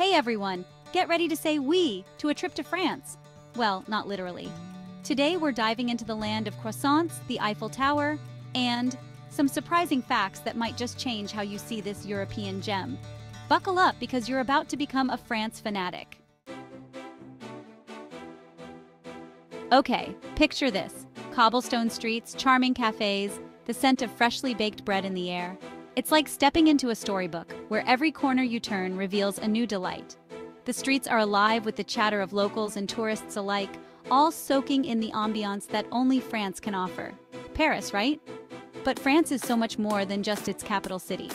Hey everyone, get ready to say oui to a trip to France. Well, not literally. Today we're diving into the land of croissants, the Eiffel Tower, and some surprising facts that might just change how you see this European gem. Buckle up because you're about to become a France fanatic. Okay, picture this. Cobblestone streets, charming cafes, the scent of freshly baked bread in the air. It's like stepping into a storybook, where every corner you turn reveals a new delight. The streets are alive with the chatter of locals and tourists alike, all soaking in the ambiance that only France can offer. Paris, right? But France is so much more than just its capital city.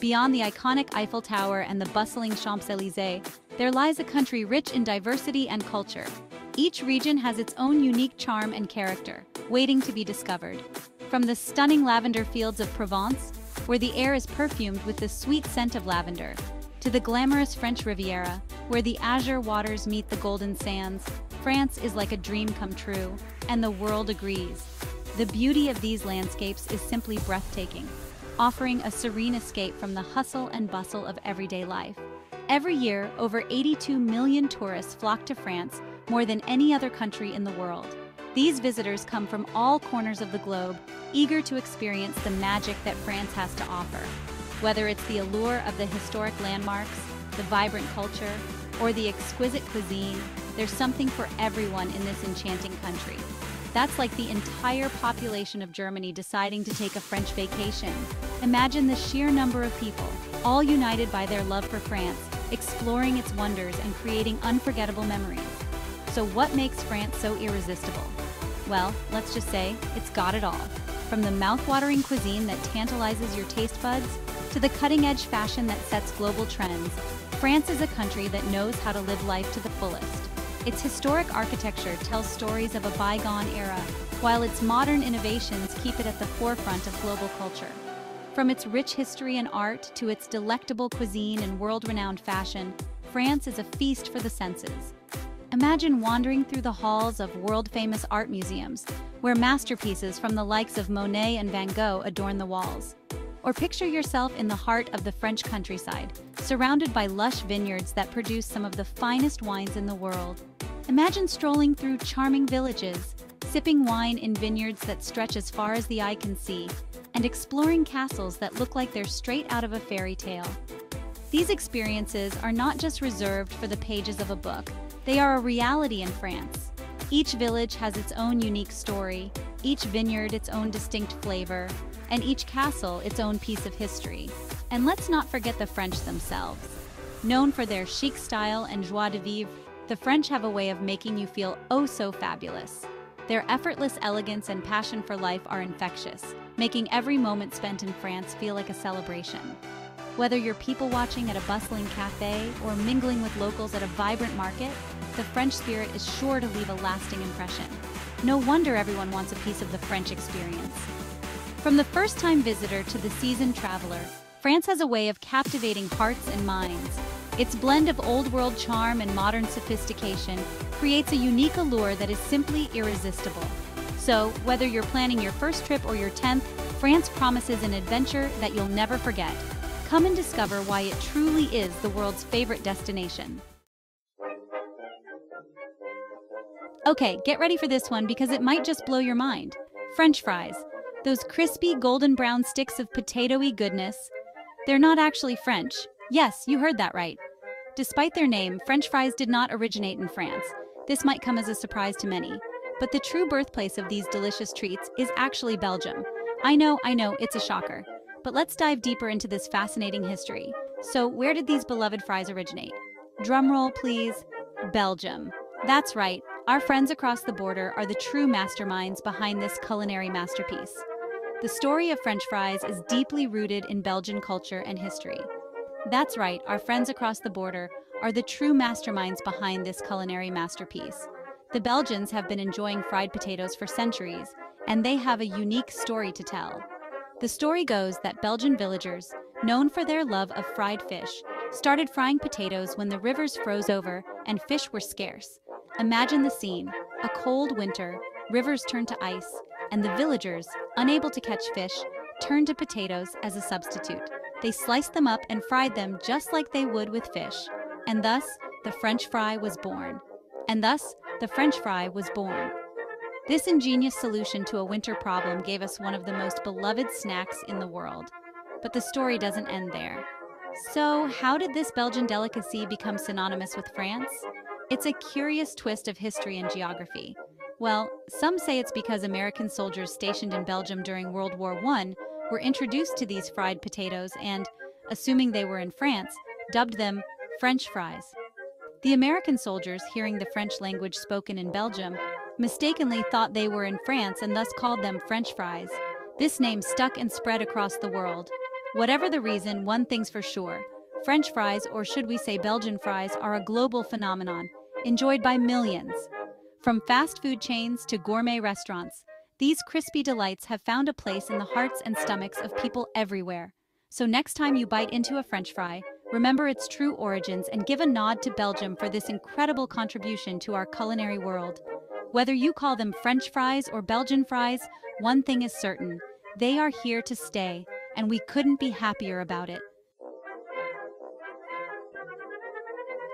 Beyond the iconic Eiffel Tower and the bustling Champs-Élysées, there lies a country rich in diversity and culture. Each region has its own unique charm and character, waiting to be discovered. From the stunning lavender fields of Provence, where the air is perfumed with the sweet scent of lavender, to the glamorous French Riviera, where the azure waters meet the golden sands, France is like a dream come true, and the world agrees. The beauty of these landscapes is simply breathtaking, offering a serene escape from the hustle and bustle of everyday life. Every year, over 82 million tourists flock to France, more than any other country in the world. These visitors come from all corners of the globe, eager to experience the magic that France has to offer. Whether it's the allure of the historic landmarks, the vibrant culture, or the exquisite cuisine, there's something for everyone in this enchanting country. That's like the entire population of Germany deciding to take a French vacation. Imagine the sheer number of people, all united by their love for France, exploring its wonders and creating unforgettable memories. So what makes France so irresistible? Well, let's just say it's got it all. From the mouth-watering cuisine that tantalizes your taste buds to the cutting-edge fashion that sets global trends, France is a country that knows how to live life to the fullest. Its historic architecture tells stories of a bygone era, while its modern innovations keep it at the forefront of global culture. From its rich history and art to its delectable cuisine and world-renowned fashion, France is a feast for the senses. Imagine wandering through the halls of world-famous art museums, where masterpieces from the likes of Monet and Van Gogh adorn the walls. Or picture yourself in the heart of the French countryside, surrounded by lush vineyards that produce some of the finest wines in the world. Imagine strolling through charming villages, sipping wine in vineyards that stretch as far as the eye can see, and exploring castles that look like they're straight out of a fairy tale. These experiences are not just reserved for the pages of a book. They are a reality in France. Each village has its own unique story, each vineyard its own distinct flavor, and each castle its own piece of history. And let's not forget the French themselves. Known for their chic style and joie de vivre, the French have a way of making you feel oh so fabulous. Their effortless elegance and passion for life are infectious, making every moment spent in France feel like a celebration. Whether you're people-watching at a bustling cafe or mingling with locals at a vibrant market, the French spirit is sure to leave a lasting impression. No wonder everyone wants a piece of the French experience. From the first-time visitor to the seasoned traveler, France has a way of captivating hearts and minds. Its blend of old-world charm and modern sophistication creates a unique allure that is simply irresistible. So, whether you're planning your first trip or your 10th, France promises an adventure that you'll never forget. Come and discover why it truly is the world's favorite destination. Okay, get ready for this one because it might just blow your mind. French fries. Those crispy golden brown sticks of potato-y goodness. They're not actually French. Yes, you heard that right. Despite their name, French fries did not originate in France. This might come as a surprise to many. But the true birthplace of these delicious treats is actually Belgium. I know, it's a shocker. But let's dive deeper into this fascinating history. So, where did these beloved fries originate? Drumroll, please. Belgium. That's right, our friends across the border are the true masterminds behind this culinary masterpiece. The story of French fries is deeply rooted in Belgian culture and history. That's right, our friends across the border are the true masterminds behind this culinary masterpiece. The Belgians have been enjoying fried potatoes for centuries, and they have a unique story to tell. The story goes that Belgian villagers, known for their love of fried fish, started frying potatoes when the rivers froze over and fish were scarce. Imagine the scene. A cold winter, rivers turned to ice, and the villagers, unable to catch fish, turned to potatoes as a substitute. They sliced them up and fried them just like they would with fish. And thus, the French fry was born. And thus, the French fry was born. This ingenious solution to a winter problem gave us one of the most beloved snacks in the world. But the story doesn't end there. So, how did this Belgian delicacy become synonymous with France? It's a curious twist of history and geography. Well, some say it's because American soldiers stationed in Belgium during World War I were introduced to these fried potatoes and, assuming they were in France, dubbed them French fries. The American soldiers, hearing the French language spoken in Belgium, mistakenly thought they were in France and thus called them French fries. This name stuck and spread across the world. Whatever the reason, one thing's for sure. French fries, or should we say Belgian fries, are a global phenomenon, enjoyed by millions. From fast food chains to gourmet restaurants, these crispy delights have found a place in the hearts and stomachs of people everywhere. So next time you bite into a French fry, remember its true origins and give a nod to Belgium for this incredible contribution to our culinary world. Whether you call them French fries or Belgian fries, one thing is certain: they are here to stay, and we couldn't be happier about it.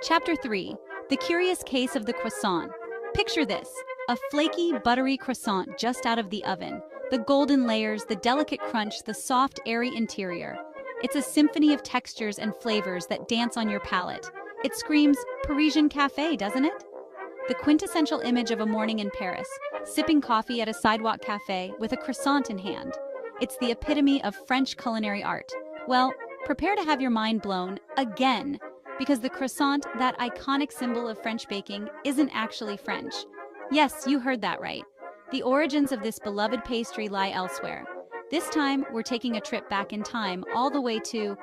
Chapter 3. The Curious Case of the Croissant. Picture this: a flaky, buttery croissant just out of the oven. The golden layers, the delicate crunch, the soft, airy interior. It's a symphony of textures and flavors that dance on your palate. It screams Parisian café, doesn't it? The quintessential image of a morning in Paris, sipping coffee at a sidewalk cafe with a croissant in hand. It's the epitome of French culinary art. Well, prepare to have your mind blown again, because the croissant, that iconic symbol of French baking, isn't actually French. Yes, you heard that right. The origins of this beloved pastry lie elsewhere. This time, we're taking a trip back in time all the way to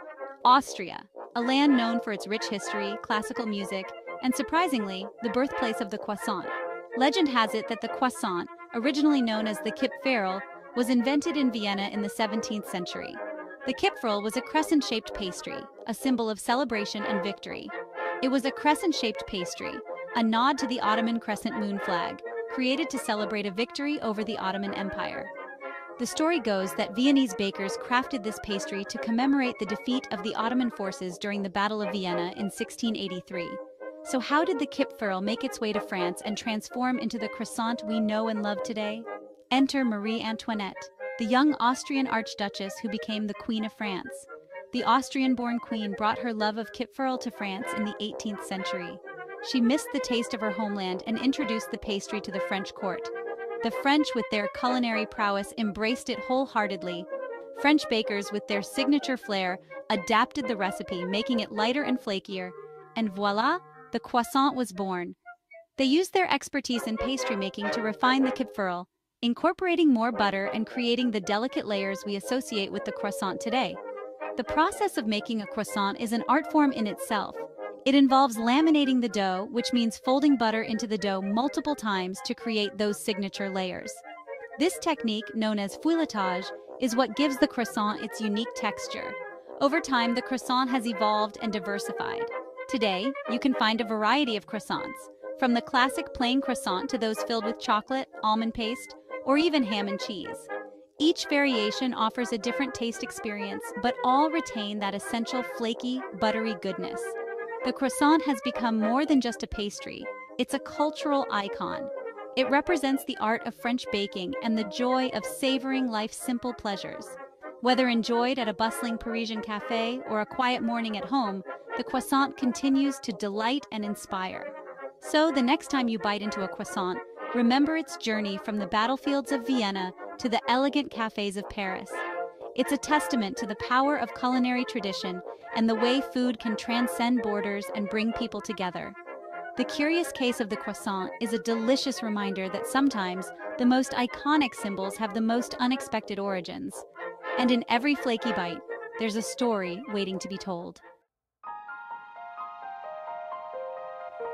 Austria, a land known for its rich history, classical music, and surprisingly, the birthplace of the croissant. Legend has it that the croissant, originally known as the Kipferl, was invented in Vienna in the 17th century. The Kipferl was a crescent-shaped pastry, a symbol of celebration and victory. It was a crescent-shaped pastry, a nod to the Ottoman crescent moon flag, created to celebrate a victory over the Ottoman Empire. The story goes that Viennese bakers crafted this pastry to commemorate the defeat of the Ottoman forces during the Battle of Vienna in 1683. So how did the Kipferl make its way to France and transform into the croissant we know and love today? Enter Marie Antoinette, the young Austrian archduchess who became the Queen of France. The Austrian-born queen brought her love of Kipferl to France in the 18th century. She missed the taste of her homeland and introduced the pastry to the French court. The French, with their culinary prowess, embraced it wholeheartedly. French bakers, with their signature flair, adapted the recipe, making it lighter and flakier. And voila, the croissant was born. They used their expertise in pastry making to refine the Kipferl, incorporating more butter and creating the delicate layers we associate with the croissant today. The process of making a croissant is an art form in itself. It involves laminating the dough, which means folding butter into the dough multiple times to create those signature layers. This technique, known as feuilletage, is what gives the croissant its unique texture. Over time, the croissant has evolved and diversified. Today, you can find a variety of croissants, from the classic plain croissant to those filled with chocolate, almond paste, or even ham and cheese. Each variation offers a different taste experience, but all retain that essential flaky, buttery goodness. The croissant has become more than just a pastry. It's a cultural icon. It represents the art of French baking and the joy of savoring life's simple pleasures. Whether enjoyed at a bustling Parisian cafe or a quiet morning at home, the croissant continues to delight and inspire. So the next time you bite into a croissant, remember its journey from the battlefields of Vienna to the elegant cafes of Paris. It's a testament to the power of culinary tradition and the way food can transcend borders and bring people together. The Curious Case of the Croissant is a delicious reminder that sometimes the most iconic symbols have the most unexpected origins. And in every flaky bite, there's a story waiting to be told.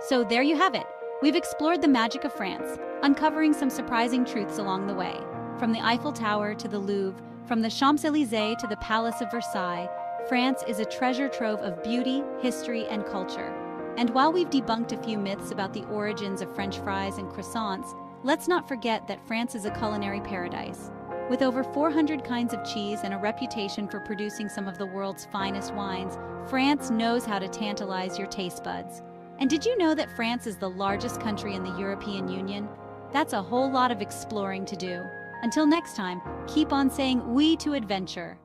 So there you have it. We've explored the magic of France, uncovering some surprising truths along the way. From the Eiffel Tower to the Louvre, from the Champs-Élysées to the Palace of Versailles, France is a treasure trove of beauty, history, and culture. And while we've debunked a few myths about the origins of French fries and croissants, let's not forget that France is a culinary paradise. With over 400 kinds of cheese and a reputation for producing some of the world's finest wines, France knows how to tantalize your taste buds. And did you know that France is the largest country in the European Union? That's a whole lot of exploring to do. Until next time, keep on saying oui to adventure.